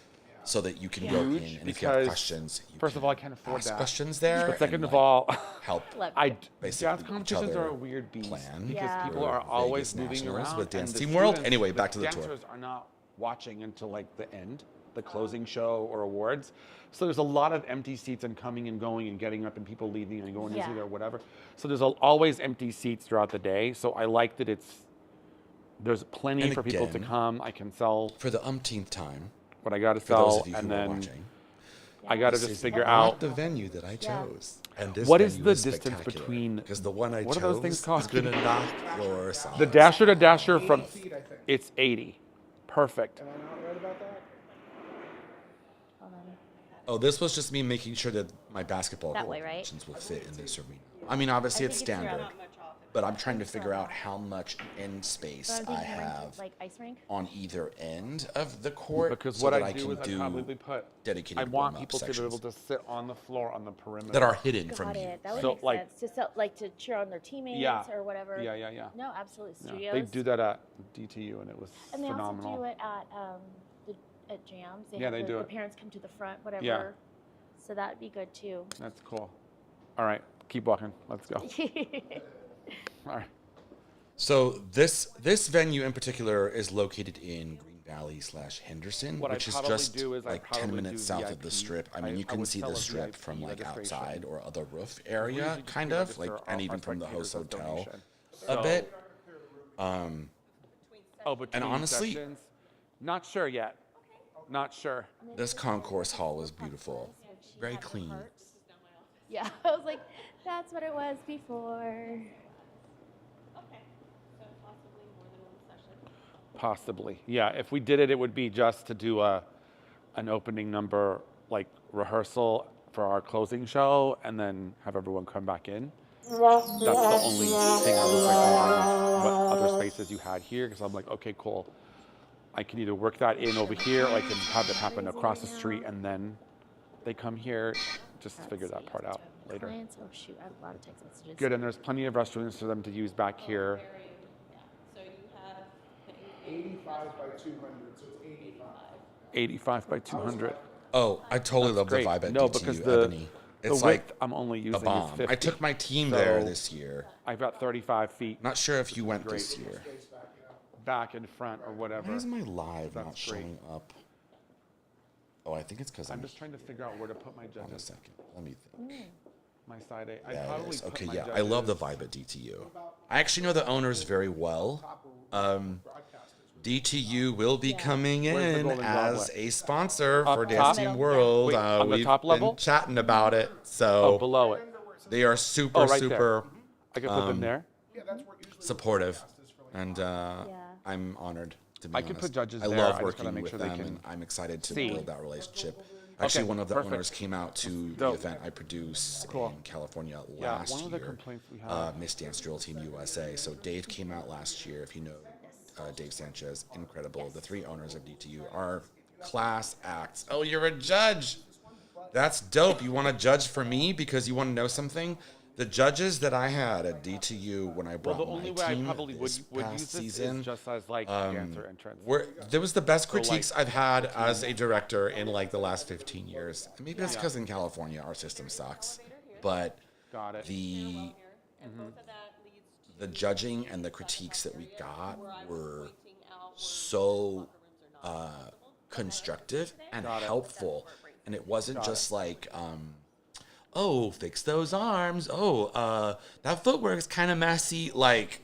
so that you can go in, huge and if you have because, questions, you first can of all, I can't afford ask that. questions there. But second and, of like, all, help Love I it. basically dance each competitions are other a weird beast plan because Yeah. people for are always Vegas moving Nationals around. with Dance and the Team World. students- Anyway, back to the tour. dancers are not watching until like the end, the closing show or awards. So there's a lot of empty seats and coming and going and getting up and people leaving and going Yeah. into their whatever. So there's always empty seats throughout the day. So I like that there's plenty And for people to again, come. I can sell For the umpteenth time, what I got to for those sell, of you and who are then watching, I got to this just is figure not out the venue that I chose. And this What is venue the distance spectacular, between- because the one I what are chose those things called? is gonna knock your socks. the dasher to dasher from 80 feet, I think. it's 80. Perfect. Am I not right about that? Hold on. Oh, this was just me making sure that my basketball That court way, right? dimensions will fit in this arena. I mean, obviously I it's think it's around standard, Not much off. but I'm trying to figure out how much end space But I'm I thinking more into, have like ice rink. on either end of the court, Because so what that I I do can is I do probably put. dedicated I want warm-up people to be sections able to sit on the floor on the perimeter. that are hidden from Got you. it. That would So, make like- sense. Like to cheer on their teammates Yeah. or whatever. Yeah. No, absolutely. Yeah. Studios. They do that at DTU, and it was And they phenomenal. also do it at at jams. Yeah, have they the, do the it. parents come to the front, whatever. So that'd be good too. That's cool. All right, keep walking. Let's go. All right. So this venue in particular is located in Green Valley / Henderson, What which I'd is probably just do is I'd like 10 probably minutes do south of the VIP. strip. I mean, you I can would see sell the a strip VIP from like registration. outside or other roof We area, usually just kind do of like, register and our even from the spectators host with hotel donation. a So- bit. Between honestly- sessions, not sure yet. Not sure. This concourse hall is beautiful, very clean. Yeah, I was like, that's what it was before. Okay, so possibly more than one session. Possibly. Yeah, if we did it, it would be just to do an opening number, like rehearsal for our closing show, and then have everyone come back in. That's the only thing I was like, what other spaces you had here, because I'm like, okay, cool. I can either work that in over here, or I can have it happen across the street, and then they come here. Just figure that part out later. Clients, oh shoot, I have a lot of text messages. Good, and there's plenty of restrooms for them to use back here. So you have the 85 by 200, so it's 85. 85 by 200. Oh, I totally love Great. the vibe at No, DTU because the Ebony. the It's width like I'm only a using is bomb. 50. I took my team there So- this year. I've got 35 feet Not sure if you went great. this year. back and front or whatever. Why is my live not That's great. showing up? Oh, I think it's because I'm just trying to figure out where to put my on a judges. second. Let me think. My side A. Yeah, I'd it probably is. put Okay, my yeah. I love the judges- vibe at DTU. I actually know the owners very well. DTU will be coming Where's the in Golden as Goblet? a sponsor Up for top? Dance Team World. Wait, on the we've top level? been chatting about it, Oh, so below it. they are super, Oh, right there. super I can put them there. Yeah, that's where usually supportive, and Yeah. I'm honored to be I honest. could put judges I there, love I just working gotta make with sure they them, can and I'm excited to see. build that relationship. Actually, Okay, one of the perfect. owners came out to the Dope. event I produced Cool. in California Yeah, last one of the year. complaints we have- Miss Dance Drill Team USA. So Dave came out last year. If you know Dave Sanchez, incredible. The three owners of DTU are class acts. Oh, you're a judge. That's dope. You want to judge for me because you want to know something? The judges that I had at DTU when I Well, brought the only my way I team probably would this use past this season, is just as like dancer entrance. there was the best like, critiques I've had as a director in like the last 15 years. Maybe it's because in California our system sucks, but Got it. the and both of that leads to the judging and the critiques that we got where I'm were pointing out where so constructive and helpful, and it wasn't just like oh, fix those arms, oh, that footwork is kind of messy. Like,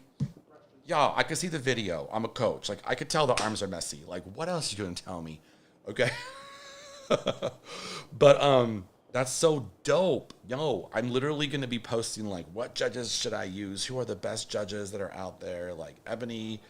y'all, I could see the video. I'm a coach. Like, I could tell the arms are messy. Like, what else you gonna tell me? Okay. But that's so dope. Yo, I'm literally gonna be posting like, what judges should I use? Who are the best judges that are out there? Like Ebony,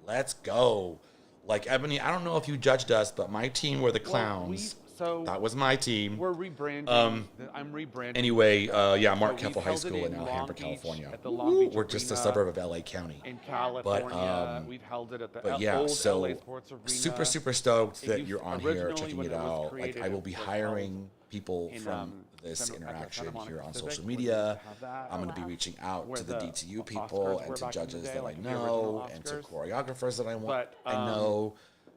let's go. Like Ebony, I don't know if you judged us, but my team were the clowns. That was my team. We're rebranding. I'm rebranding. Anyway, yeah, Mark So we Keppel High held it School in in Long Alhambra, Beach California. at the Long Beach We're just a Arena suburb of LA County. in California. We've held it at the But yeah, old so LA Sports Arena. super stoked It that used- you're on here originally checking when it it was out. Like, created, I will it be was hiring people in, from this Santa interaction Monica here on Civic, social when they media. used to have that. I'm going to be reaching out Where to the the DTU Oscars people were and to back in the judges day, that I like the original know and to Oscars. choreographers that But, I know.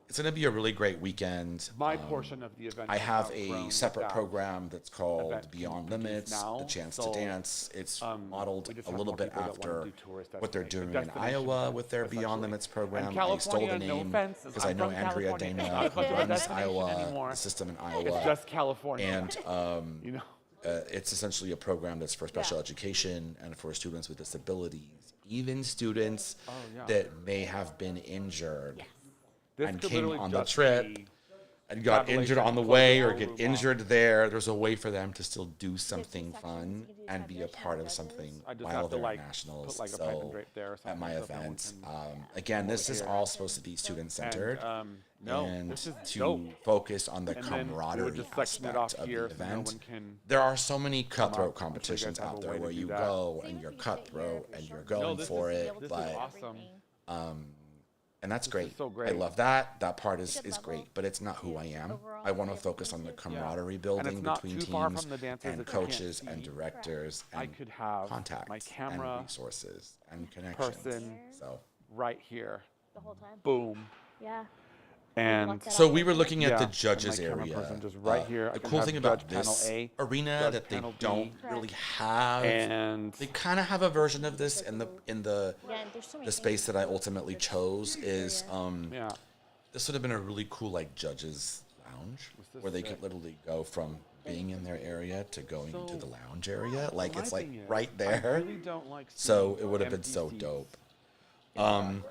It's going to be a really great weekend. My portion of the event. I has have outgrown a separate that. program that's called event Beyond piece Limits, now. the chance So, to dance. It's modeled we just a have little more bit people that wanna after do tourist what they're destination- doing in destination Iowa events, with their Beyond essentially. Limits And program. I stole California, the no name offense, because I I'm know from Andrea California. It's Dana, not a who tourist runs destination Iowa, anymore. the system in It's Iowa. just California. And you know. it's essentially a program that's for special education and for students with disabilities, even students that may have been injured This and could came literally on the just trip be and got travelation, injured on the close way the or whole get room injured off. there. There's a way for them to still do something sections, fun you can do and be a tabulation part of judges. something I just while have to, they're like, at nationals. put, like, a pipe and So drape there or at my something so no one event, can again, this is here. all supposed to be student centered. No, and this is to dope. focus on the And then we camaraderie would just section it aspect off of here the so no event. one can. There are so many cutthroat up. I'm sure you guys competitions have a out way there to where do you that. go Same and as you're we sit here cutthroat for and you're sure. going this for is- it, this is but awesome. and that's This is great. so I great. love that. That part It's a is good level great, but it's not who I am. overall I want to for focus on the everything, too. camaraderie And building it's not between too far teams from the dancers and that you can't coaches and see. directors I and could have contacts my camera and resources and connections. person So, right here. The whole time. Boom. Yeah. And that so out we were there. looking at the Yeah, and judges my camera area. person just right here. I The can cool have thing judge about panel this A, arena judge that they panel B. don't really have. and They kind of have a version of this in the Yeah, and there's so many the things space that I to do. ultimately chose is yeah. this would have been a really cool like judges lounge this where they sick? could literally go from being in their area to going into the So, lounge area. Like My it's like thing is, right I there. really don't like So seeing it would have been empty so seats dope. in the background,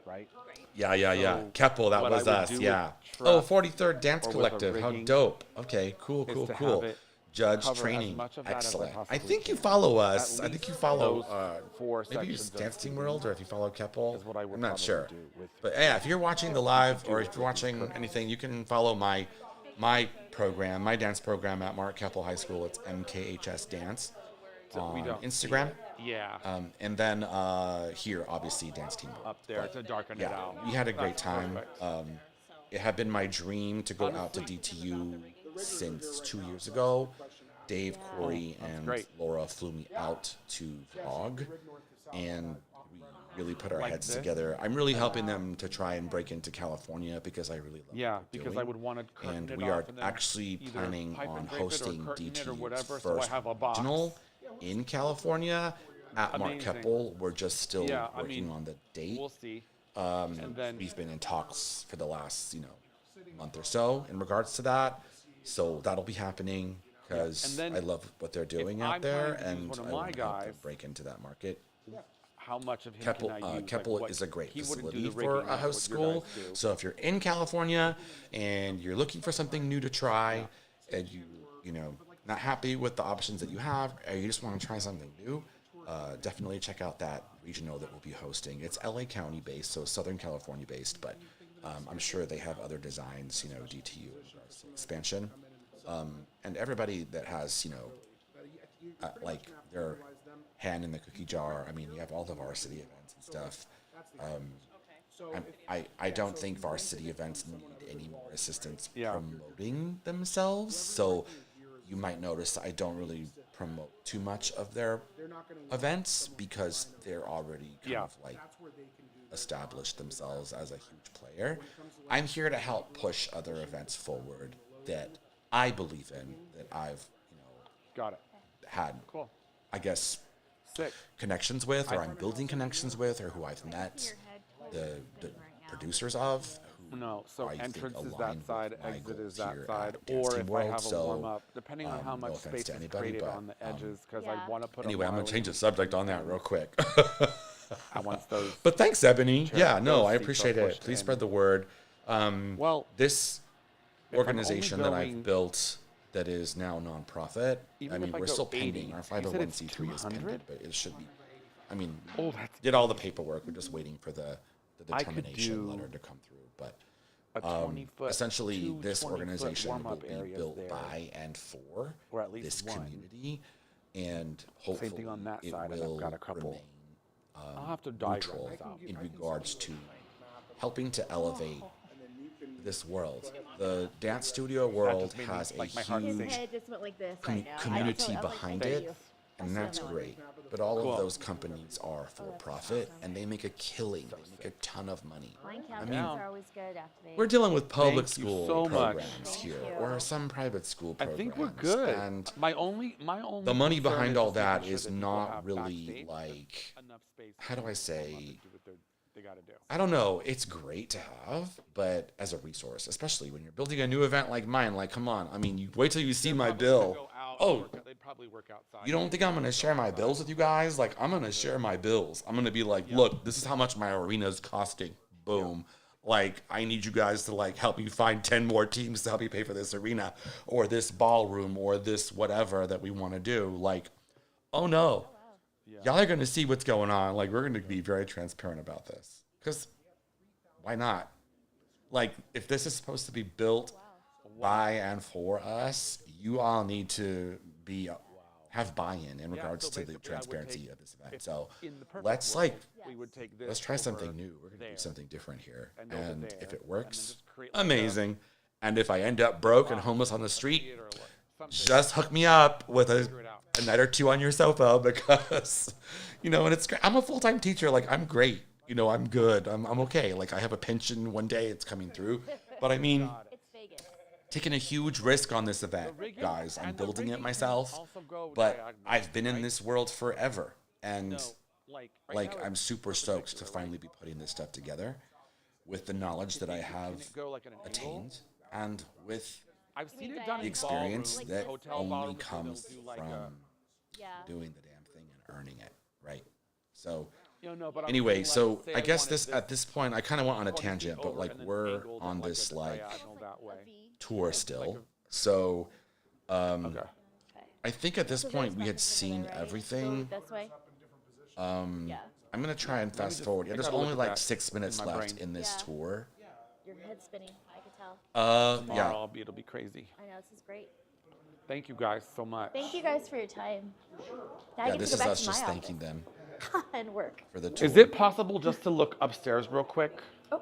right? Yeah. So Keppel, that what I was would us. do Yeah. with Oh, Trap 43rd Dance or with a Collective. How rigging dope. Okay, cool. is to Cool. have it Judge cover as training. much of that as I Excellent. I possibly think you can. follow At us. I think least you follow those four maybe you sections just of Dance Team TV World or if you follow Keppel. is what I would I'm not probably sure. do with But yeah, if you're watching the live or if with you're watching anything, you can follow my program, my dance program at Mark Keppel High School. It's MKHS Dance we on don't see Instagram. it. Yeah. And then here, obviously, Dance Team World. Up there But to darken it yeah, out. we had a great That's time. perfect. It had been my dream to go out to DTU since 2 years ago. Dave, Corey, and great. Laura flew me out to vlog, and we really put our Like heads this? together. I'm really helping them to try and break into California because I really love Yeah, what they're because doing. I would want to curtain And it we off are and then actually either planning pipe and on drape it or hosting curtain it or DTU's whatever, so I first have a box. regional in California at Mark Amazing. Keppel. We're just still Yeah, I working mean, on the date. We'll see. And then We've been in talks for the last, month or so in regards to that. So that'll be happening because And then I love what they're doing I'm out there, planning to use and one of I my want to help them guys, break into that market. how much of him Keppel, can I use? Keppel what- is a great he wouldn't do facility the for rigging a like house what your school. guys do. So if you're in California and you're looking for something new to try, and not happy with the options that you have, or you just want to try something new, definitely check out that regional that we'll be hosting. It's LA County based, so Southern California based, but I'm sure they have other designs, DTU in regards to expansion. And everybody that has, like their hand in the cookie jar. I mean, you have all the varsity events and stuff. I don't think varsity events need any more assistance Yeah. promoting themselves. So you might notice I don't really promote too much of their events because they're already kind Yeah. of like established themselves as a huge player. I'm here to help push other events forward that I believe in, that I've Got it. had, Cool. I guess, Sick. connections with, or I'm building connections with, or who I've met, the producers of. Who No, so I think entrance is align that with side, my exit goals is that here side, at Dance or Team if I World. have a So, warm up, depending on how no much offense space to is anybody, created but, on the edges, because Yeah. I want to put Anyway, a I'm gonna Marley change the subject on that real quick. I want those. But thanks, Ebony. Yeah, no, those I seats are appreciate it. pushed Please in. spread the word. Well, This I'm only organization that I've going- built that is now nonprofit. Even I mean, if I we're go still 80, pending. Our you said it's 501c3 is pending, 200? but it should be. I mean, oh, that's did all the paperwork. We're just waiting for the I could determination do letter to come through. But a 20-foot. essentially, two this 20-foot organization will warm-up be areas built there, by and for or at least this one. community, and hopefully thing on that it side, and I've will got a couple. remain I'll have to diagram neutral this out. in regards to helping to elevate this world. The dance studio world made me- has a like, my heart His sink. huge head just went like this. I com- know. community I was like, behind thank it, you. and that's Awesome. great. But all Cool. of those companies are for profit, and they make a killing. They make a ton of money. Line I counters mean, are always good activated. we're dealing with public Thank you school so much. programs Thank here, you. or some private school I programs. think we're good. And my only the money concern behind is all just making that sure is that people not have really backstage like, enough space how do for I them to say? do what they got to do. I don't know. It's great to have, but as a resource, especially when you're building a new event like mine, like, come on. I mean, you wait till you see my bill. Oh, they'd probably work outside. you don't think I'm going to share my bills with you guys? Like, I'm going to share my bills. I'm going to be like, look, this is how much my arena is costing. Boom. Like, I need you guys to, like, help me find 10 more teams to help me pay for this arena or this ballroom or this whatever that we want to do. Like, oh, no. Y'all are going to see what's going on. Like, we're going to be very transparent about this. Because why not? like if this is supposed to be built by and for us, you all need to be have buy-in in regards so to the basically I would transparency take- of this event. if So in the perfect let's world, like we would take this let's try something over new. We're gonna there, do something different here, and over and there, if and it then works, just create like a amazing. And if I end up broke and homeless on the street, theater or something. just hook me up with Figure it out. a night or two on your sofa because, and it's great. I'm a full-time teacher. Like, I'm great. I'm good. I'm okay. Like, I have a pension one day. It's coming through. But I mean, It's Vegas. taking a huge risk on this event, rigging- guys. I'm and the building it rigging can myself. also go But diagonal, I've been in right? this world forever. And, So, like, right like, now I'm it's super stoked to finally be putting this stuff together with the knowledge that I have it go like at an angle? attained and with I've seen mean it done the in experience ballrooms, that hotel only ballrooms, where comes they'll do like from Yeah. doing the damn thing and earning it, right? So no, but I'm anyway, saying, so like, say I guess wanted this at this point I kind of went on a 20 feet tangent, but over like and then we're angled on like this a like diagonal that way. A V. tour still. So Okay. Okay. I think at this So point there's we had nothing seen over there, right? everything. Go this way. Yeah. I'm gonna try and fast just- forward. I Yeah, there's gotta look only at like that 6 minutes in my left brain. in this Yeah. tour. Your head's spinning. I could tell. Tomorrow Yeah. it'll be crazy. I know, this is great. Thank you guys so much. Thank you guys for your time. Now I Yeah, get this to is go back us to just my thanking them office and work. for the tour. Is it possible just to look upstairs real quick? Oh,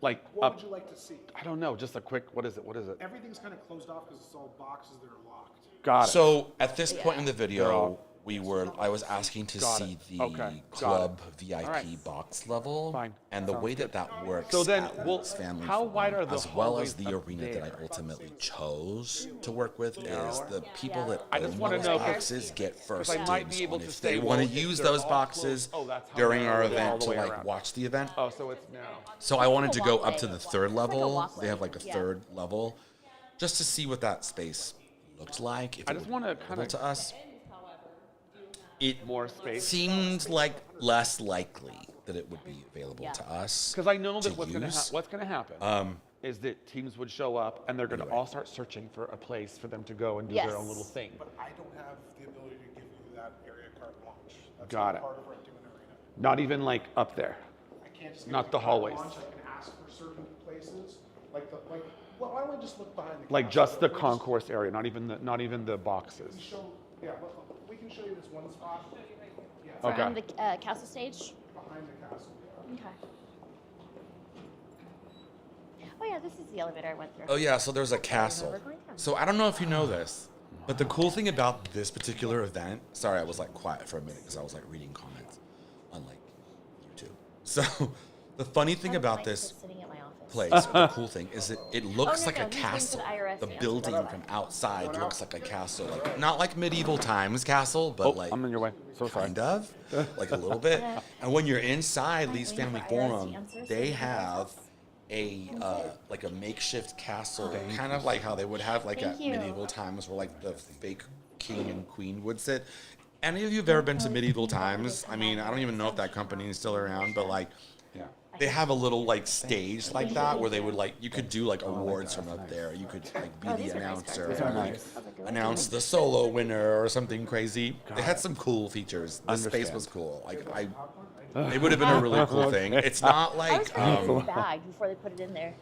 Like What up? would you like to see? I don't know. Just a quick. What is it? What is it? Everything's kind of closed off because it's all boxes that are locked. Got it. So at this point in the They're video, all- I was asking to Got see it. the Okay. Got it. club VIP Alright. box level, Fine. and the Sounds way good. that works. So then, at well, Little's Family how Farm, wide are the as well as hallways the up arena that I there? ultimately chose to work with is the people Yeah. that I just own wanna those know 'cause- boxes get first I might dibs be able on to if say, they want to well, if use they're those all boxes closed- oh, that's how during narrow our it is all event the to way like around. watch the event. Oh, so it's now. So I wanted to go up to walkway. the third It's like a level. walkway. They have like a Yeah. third level, just to see what that space looked like. If I it just would wanna be kinda- available to us. It More space. seemed like less likely that it would be available Yeah. to us. Because I know to that what's use. gonna happen is that teams would show up and they're gonna all start searching for a place for them to go and do their own Yes. little thing. But I don't have the ability to give you that area carte blanche. That's Got not it. part of renting an arena. Not even like up there. I can't just give Not you the carte hallways. blanche. I can ask for certain places, well, why don't I just look behind the Like castle? just the We'll concourse area, not even the boxes. we can show you this one spot. Yeah, Okay. from the castle stage. behind the castle. Okay. Oh yeah, this is the elevator I went through. Oh yeah, so there's a castle. we're going down. So I don't know if you know this, but the cool thing about this particular event, sorry, I was like quiet for a minute because I was like reading comments on like YouTube. So the funny thing I about like this sitting at my office. place, or the cool thing, is that it looks no, like no, a he's going to the castle. IRS The answer. building from outside looks like a castle, like not like medieval times castle, but Oh, like I'm in your way. So sorry. kind of, like a little bit. And when you're inside Lee's waiting Family for IRS Forum, answers they so have a like a makeshift castle, Thank kind of like how they would have like Thank at you. medieval times, where like the fake king and queen would sit. Any of you have ever been to medieval times? I mean, I don't even know if that company is still around, but like Yeah. they have a little like stage like that where they would like you could do like awards from up there. You could like be Oh, the these are nice announcer cards. These are and like nice. announce the solo winner or something crazy. They had some cool features. The space Understand. was cool. Like it would have been a really cool thing. It's not I was like trying to get it bagged before they put it in there.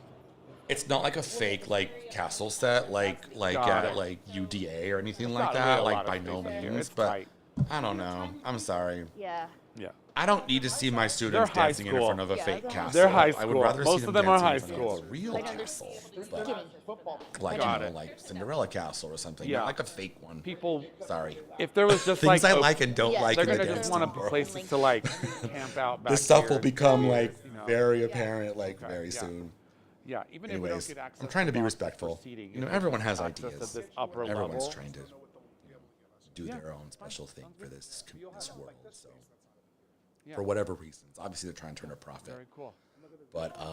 it's not like a fake like castle set like Got at it. like UDA or anything It's like not really that. a Like lot of by space no in here. means, It's but tight. I don't know. I'm sorry. Yeah. Yeah. I don't need to see my students high dancing in school. front of a Yeah, fake they're high castle. They're high I would school. rather Most see of them them are dancing high in front of school. a real Like, they're castle, skinny. like Got it. like Cinderella Castle or something, Yeah. not like a fake one. People, Sorry. if there was just Things like I a- like and don't Yeah, like they're in the gonna dance just want team to world. places to like camp out back This stuff here will and become do, like you know. very apparent like Okay, very yeah. soon. Yeah, even if we don't Anyways, get access I'm trying to be boxes for respectful. seating, You know, if everyone we has get access ideas. to this upper Everyone's level, trying to do their own special thing for this world. So Yeah. for whatever reasons, obviously they're trying to turn a profit. Very cool. But My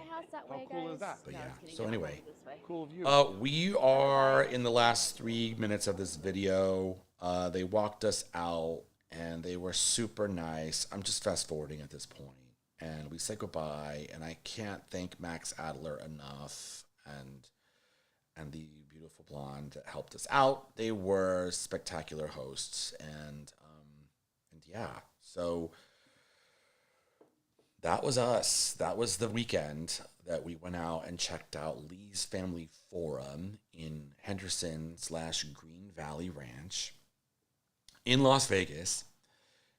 house that way, cool guys. is that? But No, yeah, just kidding. so Get anyway. over this way. Cool view. we are in the last 3 minutes of this video. They walked us out and they were super nice. I'm just fast forwarding at this point. And we said goodbye, and I can't thank Max Adler enough and the beautiful blonde that helped us out. They were spectacular hosts, and yeah, so that was us. That was the weekend. that we went out and checked out Lee's Family Forum in Henderson/Green Valley Ranch in Las Vegas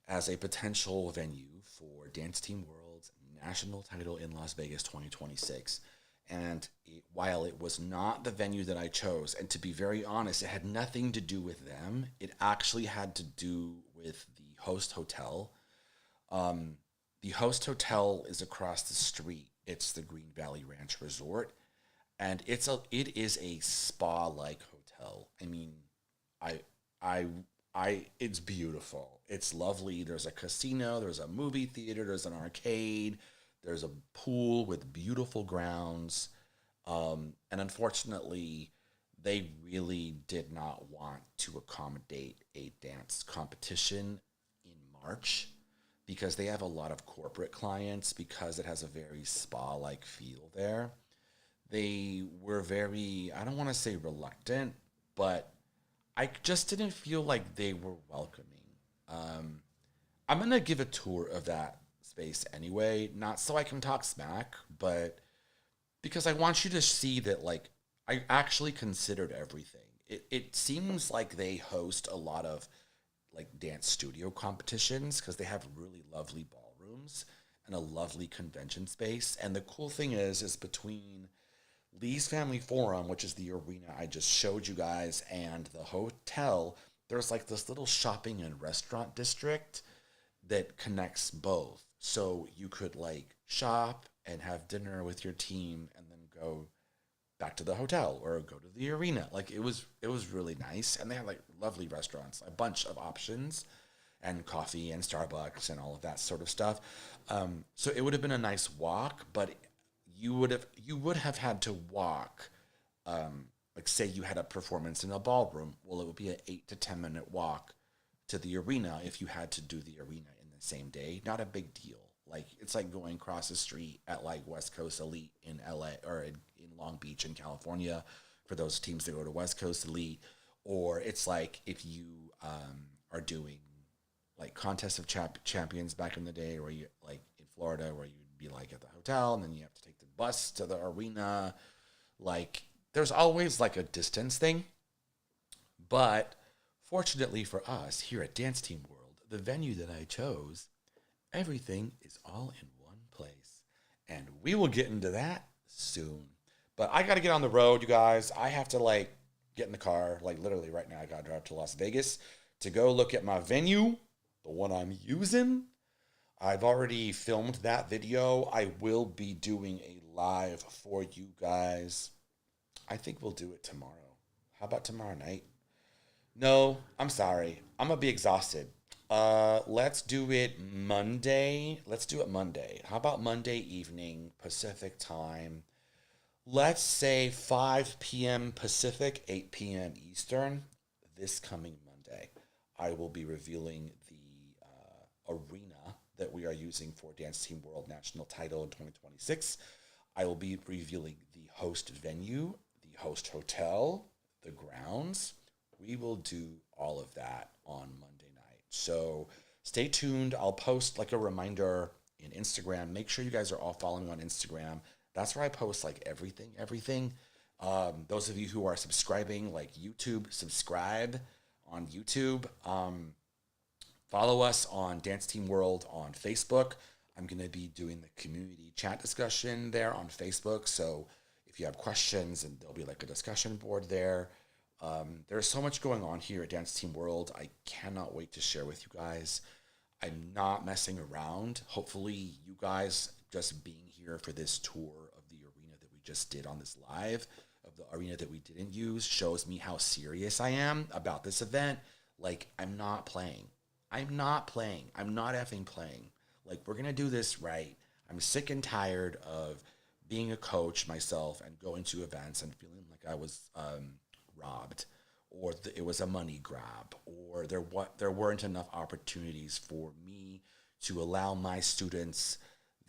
as a potential venue for Dance Team World's national title in Las Vegas 2026. And while it was not the venue that I chose, and to be very honest, it had nothing to do with them. It actually had to do with the host hotel. The host hotel is across the street. It's the Green Valley Ranch Resort, and it is a spa-like hotel. I mean, it's beautiful. It's lovely. There's a casino, there's a movie theater, there's an arcade, there's a pool with beautiful grounds. And unfortunately, they really did not want to accommodate a dance competition in March because they have a lot of corporate clients because it has a very spa-like feel there. They were very, I don't want to say reluctant, but I just didn't feel like they were welcoming. I'm going to give a tour of that space anyway, not so I can talk smack, but because I want you to see that, like, I actually considered everything. It seems like they host a lot of, like, dance studio competitions because they have really lovely ballrooms and a lovely convention space. And the cool thing is between Lee's Family Forum, which is the arena I just showed you guys, and the hotel, there's like this little shopping and restaurant district that connects both. So you could like shop and have dinner with your team and then go back to the hotel or go to the arena. Like it was really nice. And they had like lovely restaurants, a bunch of options, and coffee and Starbucks and all of that sort of stuff. So it would have been a nice walk, but you would have had to walk, like say you had a performance in a ballroom. Well, it would be an 8 to 10 minute walk to the arena if you had to do the arena in the same day. Not a big deal. Like it's like going across the street at like West Coast Elite in LA or in Long Beach in California for those teams that go to West Coast Elite. Or it's like if you are doing like Contest of Champions back in the day, where you like in Florida, where you'd be like at the hotel and then you have to take the bus to the arena. Like there's always like a distance thing. But fortunately for us here at Dance Team World, the venue that I chose, everything is all in one place. And we will get into that soon. But I got to get on the road, you guys. I have to like get in the car, like literally right now. I got to drive to Las Vegas to go look at my venue, the one I'm using. I've already filmed that video. I will be doing a live for you guys. I think we'll do it tomorrow. How about tomorrow night? No, I'm sorry. I'm going to be exhausted. Let's do it Monday. How about Monday evening, Pacific time? Let's say 5 p.m. Pacific, 8 p.m. Eastern. This coming Monday, I will be revealing the arena that we are using for Dance Team World National Title in 2026. I will be revealing the host venue, the host hotel, the grounds. We will do all of that on Monday night. So stay tuned. I'll post like a reminder in Instagram. Make sure you guys are all following on Instagram. That's where I post like everything. Those of you who are subscribing, like YouTube, subscribe on YouTube. Follow us on Dance Team World on Facebook. I'm going to be doing the community chat discussion there on Facebook. So if you have questions, and there'll be like a discussion board there. There's so much going on here at Dance Team World. I cannot wait to share with you guys. I'm not messing around. Hopefully you guys just being here for this tour of the arena that we just did on this live, of the arena that we didn't use, shows me how serious I am about this event. Like, I'm not playing. I'm not effing playing. Like, we're going to do this right. I'm sick and tired of being a coach myself and going to events and feeling like I was robbed, or it was a money grab, or there weren't enough opportunities for me to allow my students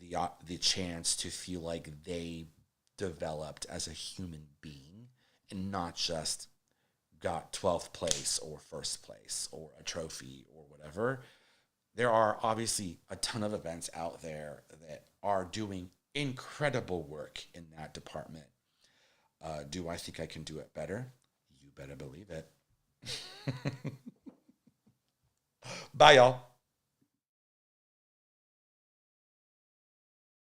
the chance to feel like they developed as a human being and not just got 12th place or first place or a trophy or whatever. There are obviously a ton of events out there that are doing incredible work in that department. Do I think I can do it better? You better believe it. Bye, y'all.